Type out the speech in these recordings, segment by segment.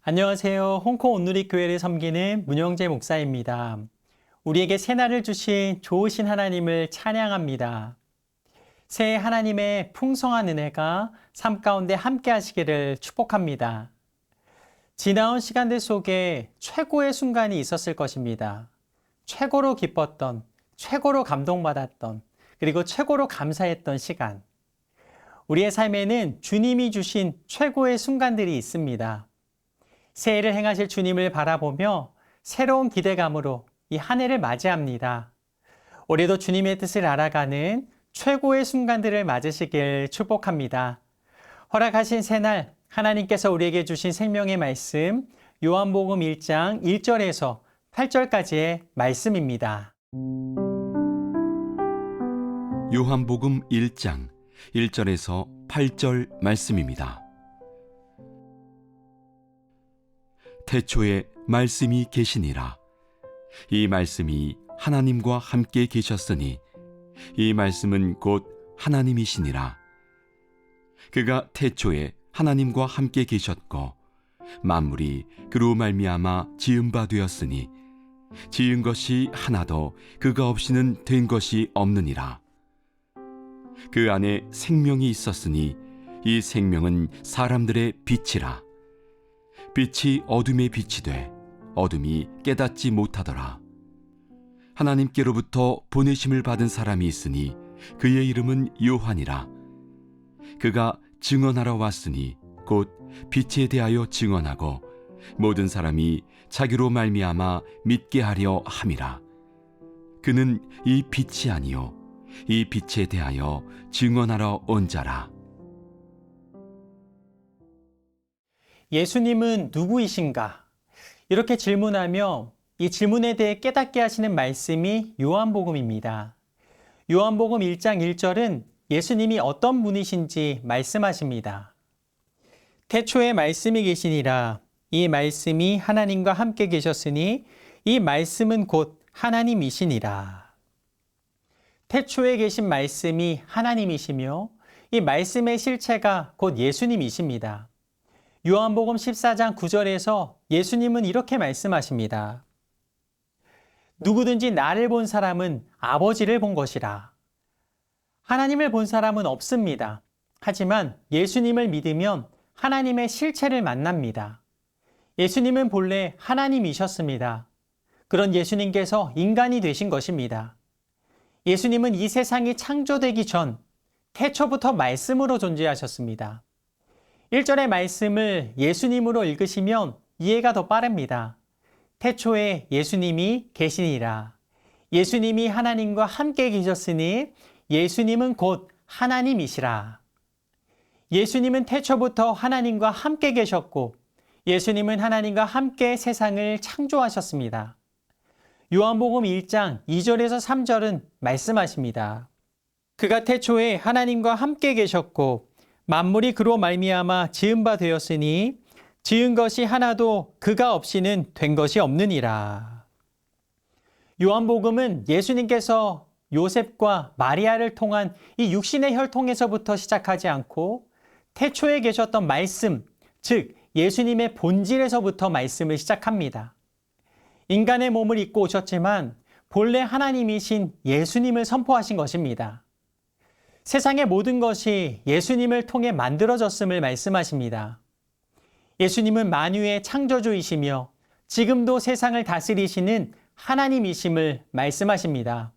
안녕하세요. 홍콩 온누리교회를 섬기는 문영재 목사입니다. 우리에게 새날을 주신 좋으신 하나님을 찬양합니다. 새해 하나님의 풍성한 은혜가 삶 가운데 함께 하시기를 축복합니다. 지나온 시간들 속에 최고의 순간이 있었을 것입니다. 최고로 기뻤던, 최고로 감동받았던, 그리고 최고로 감사했던 시간. 우리의 삶에는 주님이 주신 최고의 순간들이 있습니다. 새해를 행하실 주님을 바라보며 새로운 기대감으로 이 한 해를 맞이합니다. 올해도 주님의 뜻을 알아가는 최고의 순간들을 맞으시길 축복합니다. 허락하신 새날 하나님께서 우리에게 주신 생명의 말씀 요한복음 1장 1절에서 8절까지의 말씀입니다. 요한복음 1장 1절에서 8절 말씀입니다. 태초에 말씀이 계시니라. 이 말씀이 하나님과 함께 계셨으니 이 말씀은 곧 하나님이시니라. 그가 태초에 하나님과 함께 계셨고 만물이 그로 말미암아 지은 바 되었으니 지은 것이 하나도 그가 없이는 된 것이 없느니라. 그 안에 생명이 있었으니 이 생명은 사람들의 빛이라. 빛이 어둠에 빛이 돼 어둠이 깨닫지 못하더라. 하나님께로부터 보내심을 받은 사람이 있으니 그의 이름은 요한이라. 그가 증언하러 왔으니 곧 빛에 대하여 증언하고 모든 사람이 자기로 말미암아 믿게 하려 함이라. 그는 이 빛이 아니요 이 빛에 대하여 증언하러 온 자라. 예수님은 누구이신가? 이렇게 질문하며 이 질문에 대해 깨닫게 하시는 말씀이 요한복음입니다. 요한복음 1장 1절은 예수님이 어떤 분이신지 말씀하십니다. 태초에 말씀이 계시니라. 이 말씀이 하나님과 함께 계셨으니 이 말씀은 곧 하나님이시니라. 태초에 계신 말씀이 하나님이시며 이 말씀의 실체가 곧 예수님이십니다. 요한복음 14장 9절에서 예수님은 이렇게 말씀하십니다. 누구든지 나를 본 사람은 아버지를 본 것이라. 하나님을 본 사람은 없습니다. 하지만 예수님을 믿으면 하나님의 실체를 만납니다. 예수님은 본래 하나님이셨습니다. 그런 예수님께서 인간이 되신 것입니다. 예수님은 이 세상이 창조되기 전 태초부터 말씀으로 존재하셨습니다. 1절의 말씀을 예수님으로 읽으시면 이해가 더 빠릅니다. 태초에 예수님이 계시니라. 예수님이 하나님과 함께 계셨으니 예수님은 곧 하나님이시라. 예수님은 태초부터 하나님과 함께 계셨고 예수님은 하나님과 함께 세상을 창조하셨습니다. 요한복음 1장 2절에서 3절은 말씀하십니다. 그가 태초에 하나님과 함께 계셨고 만물이 그로 말미암아 지은 바 되었으니 지은 것이 하나도 그가 없이는 된 것이 없느니라. 요한복음은 예수님께서 요셉과 마리아를 통한 이 육신의 혈통에서부터 시작하지 않고 태초에 계셨던 말씀, 즉 예수님의 본질에서부터 말씀을 시작합니다. 인간의 몸을 입고 오셨지만 본래 하나님이신 예수님을 선포하신 것입니다. 세상의 모든 것이 예수님을 통해 만들어졌음을 말씀하십니다. 예수님은 만유의 창조주이시며 지금도 세상을 다스리시는 하나님이심을 말씀하십니다.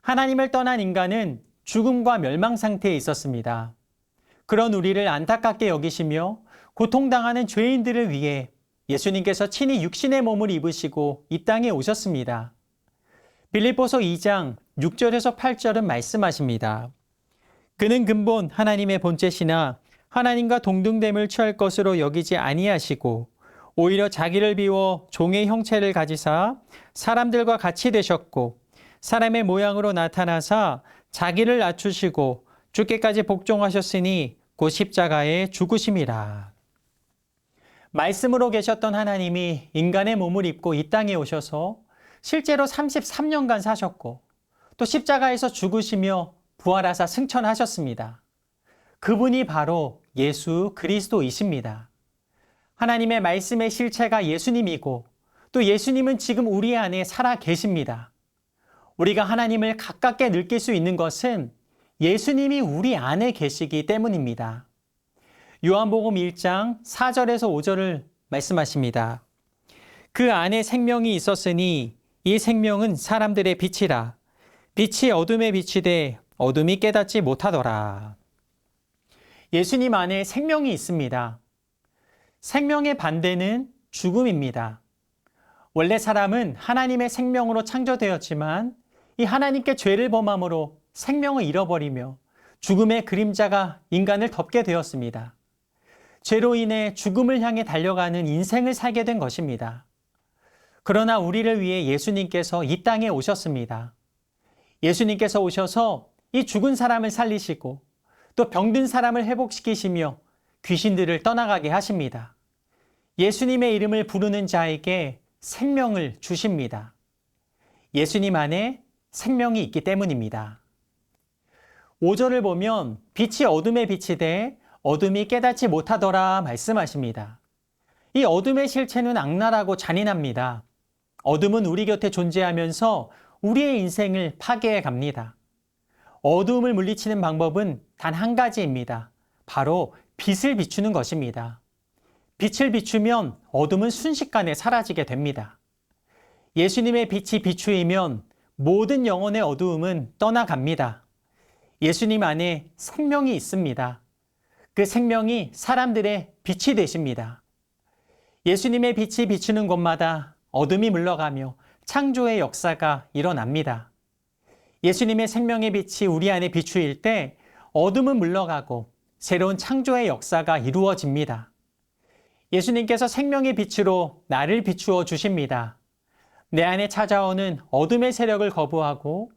하나님을 떠난 인간은 죽음과 멸망 상태에 있었습니다. 그런 우리를 안타깝게 여기시며 고통당하는 죄인들을 위해 예수님께서 친히 육신의 몸을 입으시고 이 땅에 오셨습니다. 빌립보서 2장 6절에서 8절은 말씀하십니다. 그는 근본 하나님의 본체시나 하나님과 동등됨을 취할 것으로 여기지 아니하시고 오히려 자기를 비워 종의 형체를 가지사 사람들과 같이 되셨고 사람의 모양으로 나타나사 자기를 낮추시고 죽기까지 복종하셨으니 곧 십자가에 죽으심이라. 말씀으로 계셨던 하나님이 인간의 몸을 입고 이 땅에 오셔서 실제로 33년간 사셨고 또 십자가에서 죽으시며 부활하사 승천하셨습니다. 그분이 바로 예수 그리스도이십니다. 하나님의 말씀의 실체가 예수님이고 또 예수님은 지금 우리 안에 살아 계십니다. 우리가 하나님을 가깝게 느낄 수 있는 것은 예수님이 우리 안에 계시기 때문입니다. 요한복음 1장 4절에서 5절을 말씀하십니다. 그 안에 생명이 있었으니 이 생명은 사람들의 빛이라. 빛이 어둠에 비치되 어둠이 깨닫지 못하더라. 예수님 안에 생명이 있습니다. 생명의 반대는 죽음입니다. 원래 사람은 하나님의 생명으로 창조되었지만 이 하나님께 죄를 범함으로 생명을 잃어버리며 죽음의 그림자가 인간을 덮게 되었습니다. 죄로 인해 죽음을 향해 달려가는 인생을 살게 된 것입니다. 그러나 우리를 위해 예수님께서 이 땅에 오셨습니다. 예수님께서 오셔서 이 죽은 사람을 살리시고 또 병든 사람을 회복시키시며 귀신들을 떠나가게 하십니다. 예수님의 이름을 부르는 자에게 생명을 주십니다. 예수님 안에 생명이 있기 때문입니다. 5절을 보면 빛이 어둠에 비치되 어둠이 깨닫지 못하더라 말씀하십니다. 이 어둠의 실체는 악랄하고 잔인합니다. 어둠은 우리 곁에 존재하면서 우리의 인생을 파괴해 갑니다. 어두움을 물리치는 방법은 단 한 가지입니다. 바로 빛을 비추는 것입니다. 빛을 비추면 어둠은 순식간에 사라지게 됩니다. 예수님의 빛이 비추이면 모든 영혼의 어두움은 떠나갑니다. 예수님 안에 생명이 있습니다. 그 생명이 사람들의 빛이 되십니다. 예수님의 빛이 비추는 곳마다 어둠이 물러가며 창조의 역사가 일어납니다. 예수님의 생명의 빛이 우리 안에 비추일 때 어둠은 물러가고 새로운 창조의 역사가 이루어집니다. 예수님께서 생명의 빛으로 나를 비추어 주십니다. 내 안에 찾아오는 어둠의 세력을 거부하고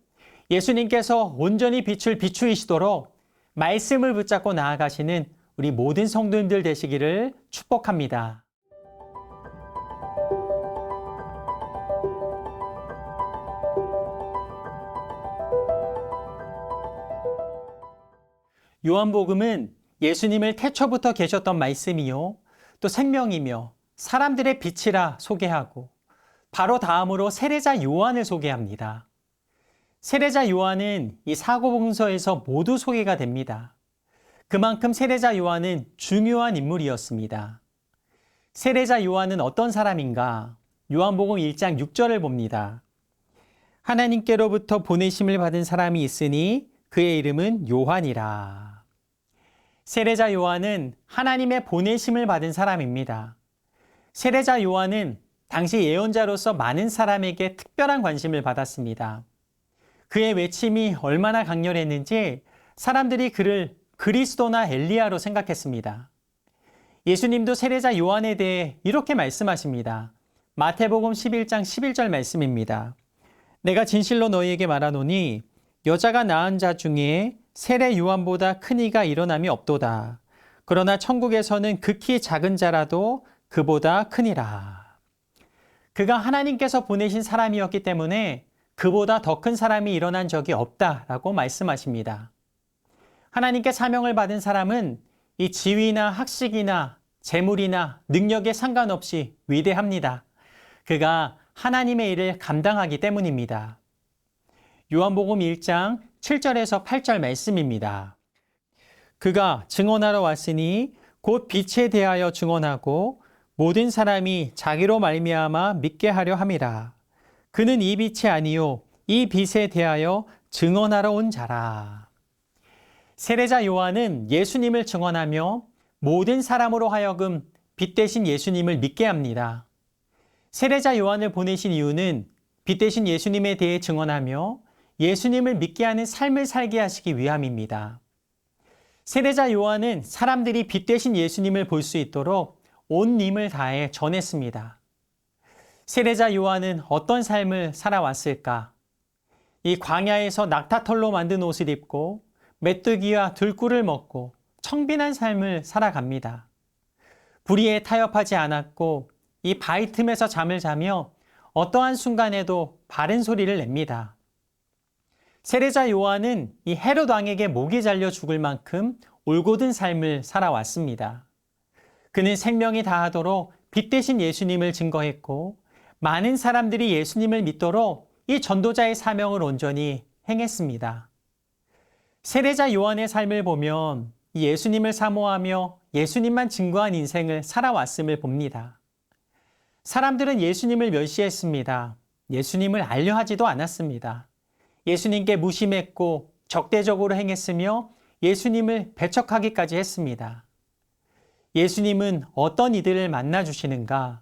예수님께서 온전히 빛을 비추이시도록 말씀을 붙잡고 나아가시는 우리 모든 성도님들 되시기를 축복합니다. 요한복음은 예수님을 태초부터 계셨던 말씀이요 또 생명이며 사람들의 빛이라 소개하고 바로 다음으로 세례자 요한을 소개합니다. 세례자 요한은 이 사복음서에서 모두 소개가 됩니다. 그만큼 세례자 요한은 중요한 인물이었습니다. 세례자 요한은 어떤 사람인가? 요한복음 1장 6절을 봅니다. 하나님께로부터 보내심을 받은 사람이 있으니 그의 이름은 요한이라. 세례자 요한은 하나님의 보내심을 받은 사람입니다. 세례자 요한은 당시 예언자로서 많은 사람에게 특별한 관심을 받았습니다. 그의 외침이 얼마나 강렬했는지 사람들이 그를 그리스도나 엘리야로 생각했습니다. 예수님도 세례자 요한에 대해 이렇게 말씀하십니다. 마태복음 11장 11절 말씀입니다. 내가 진실로 너희에게 말하노니 여자가 낳은 자 중에 세례 요한보다 큰 이가 일어남이 없도다. 그러나 천국에서는 극히 작은 자라도 그보다 크니라. 그가 하나님께서 보내신 사람이었기 때문에 그보다 더 큰 사람이 일어난 적이 없다라고 말씀하십니다. 하나님께 사명을 받은 사람은 이 지위나 학식이나 재물이나 능력에 상관없이 위대합니다. 그가 하나님의 일을 감당하기 때문입니다. 요한복음 1장 7절에서 8절 말씀입니다. 그가 증언하러 왔으니 곧 빛에 대하여 증언하고 모든 사람이 자기로 말미암아 믿게 하려 함이라. 그는 이 빛이 아니요 이 빛에 대하여 증언하러 온 자라. 세례자 요한은 예수님을 증언하며 모든 사람으로 하여금 빛 대신 예수님을 믿게 합니다. 세례자 요한을 보내신 이유는 빛 대신 예수님에 대해 증언하며 예수님을 믿게 하는 삶을 살게 하시기 위함입니다. 세례자 요한은 사람들이 빛 대신 예수님을 볼 수 있도록 온 힘을 다해 전했습니다. 세례자 요한은 어떤 삶을 살아왔을까? 이 광야에서 낙타털로 만든 옷을 입고 메뚜기와 들꿀을 먹고 청빈한 삶을 살아갑니다. 불의에 타협하지 않았고 이 바위 틈에서 잠을 자며 어떠한 순간에도 바른 소리를 냅니다. 세례자 요한은 이 헤롯 왕에게 목이 잘려 죽을 만큼 올곧은 삶을 살아왔습니다. 그는 생명이 다하도록 빛 대신 예수님을 증거했고 많은 사람들이 예수님을 믿도록 이 전도자의 사명을 온전히 행했습니다. 세례자 요한의 삶을 보면 예수님을 사모하며 예수님만 증거한 인생을 살아왔음을 봅니다. 사람들은 예수님을 멸시했습니다. 예수님을 알려하지도 않았습니다. 예수님께 무심했고 적대적으로 행했으며 예수님을 배척하기까지 했습니다. 예수님은 어떤 이들을 만나주시는가?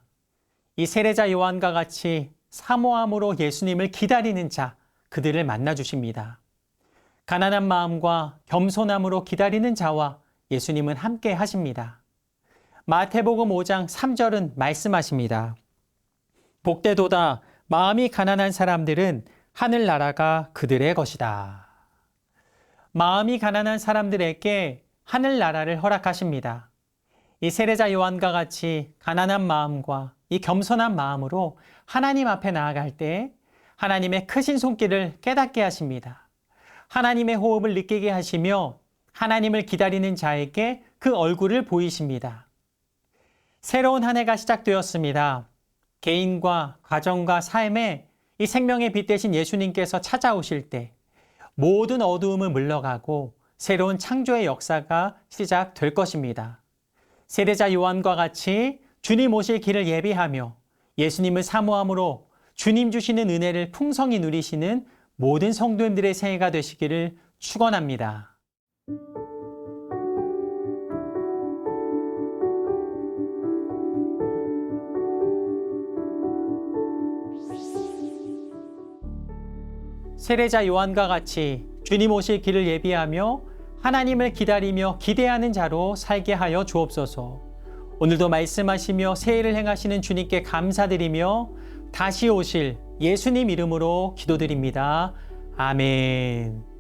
이 세례자 요한과 같이 사모함으로 예수님을 기다리는 자, 그들을 만나주십니다. 가난한 마음과 겸손함으로 기다리는 자와 예수님은 함께 하십니다. 마태복음 5장 3절은 말씀하십니다. 복되도다 마음이 가난한 사람들은 하늘나라가 그들의 것이다. 마음이 가난한 사람들에게 하늘나라를 허락하십니다. 이 세례자 요한과 같이 가난한 마음과 이 겸손한 마음으로 하나님 앞에 나아갈 때 하나님의 크신 손길을 깨닫게 하십니다. 하나님의 호흡을 느끼게 하시며 하나님을 기다리는 자에게 그 얼굴을 보이십니다. 새로운 한 해가 시작되었습니다. 개인과 가정과 삶에 이 생명의 빛 대신 예수님께서 찾아오실 때 모든 어두움을 물러가고 새로운 창조의 역사가 시작될 것입니다. 세례자 요한과 같이 주님 오실 길을 예비하며 예수님을 사모함으로 주님 주시는 은혜를 풍성히 누리시는 모든 성도님들의 새해가 되시기를 축원합니다. 세례자 요한과 같이 주님 오실 길을 예비하며 하나님을 기다리며 기대하는 자로 살게 하여 주옵소서. 오늘도 말씀하시며 새해를 행하시는 주님께 감사드리며 다시 오실 예수님 이름으로 기도드립니다. 아멘.